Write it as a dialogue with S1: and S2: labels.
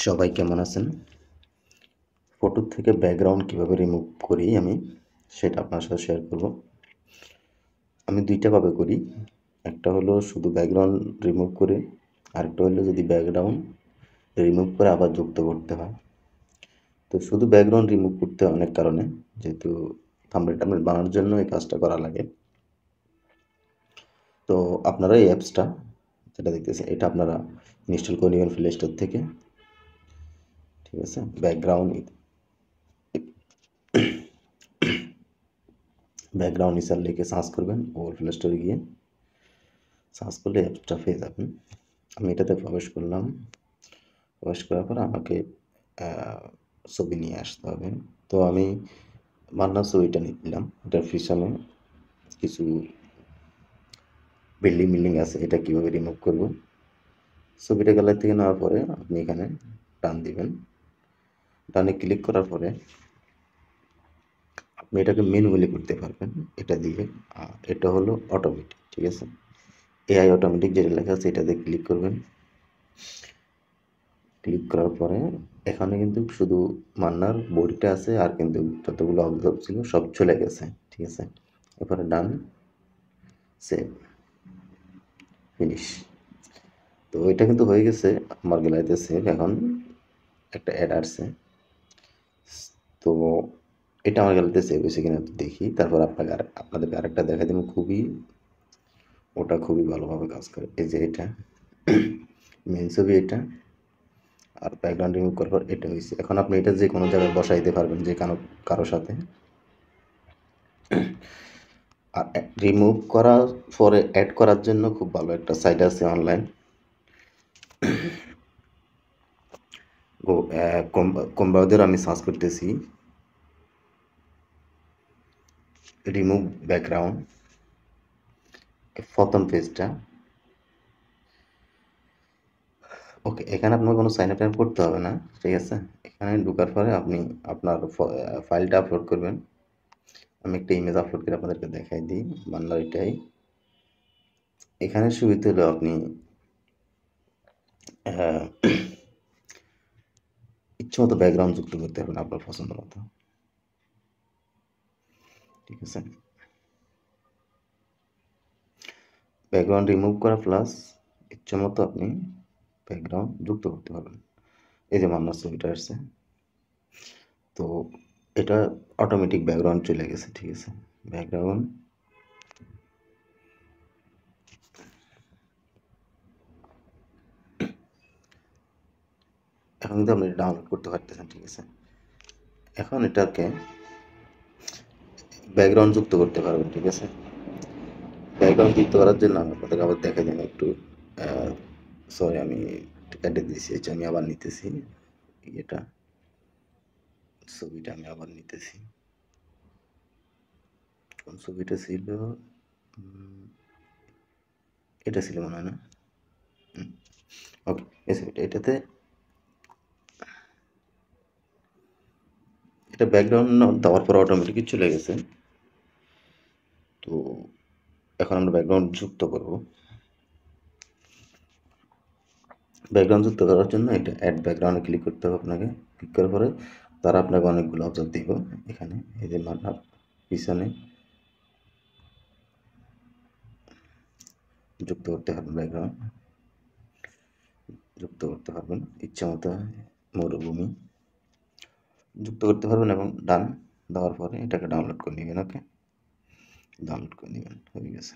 S1: সবাই কেমন আছেন? ফটো থেকে ব্যাকগ্রাউন্ড কিভাবে রিমুভ করি আমি সেটা আপনার সাথে শেয়ার করব। আমি দুইটা ভাবে করি। একটা হলো শুধু ব্যাকগ্রাউন্ড রিমুভ করে, আরেকটা হলো যদি ব্যাকগ্রাউন্ড রিমুভ করে আবার যুক্ত করতে হয়। তো শুধু ব্যাকগ্রাউন্ড রিমুভ করতে হয় অনেক কারণে, যেহেতু থাম্বনেল বানানোর জন্য এই কাজটা করা লাগে। তো আপনারা এই অ্যাপসটা যেটা দেখতেছেন এটা আপনারা ইনস্টল করে নেবেন প্লে স্টোর থেকে। ঠিক আছে, ব্যাকগ্রাউন্ড ইসার লিখে সার্চ করবেন গুগল প্লে স্টোরে গিয়ে। সার্চ করলে অ্যাপসটা পেয়ে যাবেন। আমি এটাতে প্রবেশ করলাম। প্রবেশ করার পর আমাকে ছবি নিয়ে আসতে হবে। তো আমি মান্নার ছবিটা নিলাম। এটার পিছনে কিছু বিল্ডিং আছে, এটা কীভাবে রিমুভ করব। ছবিটা গ্যালারি থেকে নেওয়ার পরে আপনি এখানে টান দিবেন। টানে ক্লিক করার পরে আপনি এটাকে ম্যানুয়ালি করতে পারবেন এটা দিয়ে। আর এটা হলো অটোমেটিক, ঠিক আছে। এআই অটোমেটিক যেটা লেখা আছে এটাতে ক্লিক করবেন। ক্লিক করার পরে এখানে কিন্তু শুধু মান্নার বডিটা আছে, আর কিন্তু যতগুলো অবজেক্ট ছিল সব চলে গেছে, ঠিক আছে। এরপরে ডান, সেভ, ফিনিশ। তো এটা কিন্তু হয়ে গেছে আমার গ্যালারিতে সেভ। এখন একটা অ্যাড আসছে, তো এটা আমার গ্যালারিতে সেভ হয়েছে কিনা দেখি। তারপর আপনাদেরকে আরেকটা দেখা দেবো, ওটা খুবই ভালোভাবে কাজ করে। এই যে এটা মেন ছবি, এটা আর ব্যাকগ্রাউন্ড রিমুভ করার পর এটা হয়েছে। এখন আপনি এটা যে কোনো জায়গায় বসাইতে পারবেন, যে কারোর সাথে। আর রিমুভ করার পরে অ্যাড করার জন্য খুব ভালো একটা সাইট আছে অনলাইন। কম্বাউদের আমি সার্চ করতেছি রিমুভ ব্যাকগ্রাউন্ড, প্রথম পেজটা। ওকে, এখানে আপনার কোনো সাইন আপ করতে হবে না, ঠিক আছে। এখানে ঢোকার পরে আপনি আপনার ফাইলটা আপলোড করবেন। আমি একটা ইমেজ আপলোড করে আপনাদেরকে দেখাই দিই। বাংলার এটাই। এখানে সুবিধা হলো আপনি ইচ্ছে মতো ব্যাকগ্রাউন্ড যুক্ত করতে পারবেন আপনার পছন্দ মতো, ঠিক আছে। ব্যাকগ্রাউন্ড রিমুভ করা প্লাস ইচ্ছে মতো আপনি ব্যাকগ্রাউন্ড যুক্ত করতে পারবেন। এই যে মান্নার ছবিটা আসছে, তো এটা অটোমেটিক ব্যাকগ্রাউন্ড চলে গেছে, ঠিক আছে। ব্যাকগ্রাউন্ড এখন কিন্তু আপনি ডাউনলোড করতে পারতেছেন, ঠিক আছে। এখন এটাকে ব্যাকগ্রাউন্ড যুক্ত করতে পারবেন, ঠিক আছে। ব্যাকগ্রাউন্ড যুক্ত করার জন্য আমি আপনাদের আবার দেখা দেন একটু। সরি, আমি কেটে দিয়েছি। আমি আবার নিতেছি এটা, ছবিটা আমি আবার নিতেছি। কোন ছবিটা ছিল? এটা ছিল মনে হয় না। ওকে, এই ছবিটা, এটাতে এটা ব্যাকগ্রাউন্ড দেওয়ার পর অটোমেটিক চলে গেছে। তো এখন আমরা ব্যাকগ্রাউন্ড যুক্ত করব। ব্যাকগ্রাউন্ড যুক্ত করার জন্য এটা অ্যাড ব্যাকগ্রাউন্ডে ক্লিক করতে হবে আপনাকে। ক্লিক করার পরে তারা আপনাকে অনেকগুলো অবজেক্ট দিব। এখানে এই যে মাথার পিছনে যুক্ত করতে পারবেন, ব্যাকগ্রাউন্ড যুক্ত করতে পারবেন ইচ্ছা মতো। মরুভূমি যুক্ত করতে পারবেন এবং ডান দেওয়ার পরে এটাকে ডাউনলোড করে নেবেন। ওকে, ডাউনলোড করে নেবেন, হয়ে গেছে।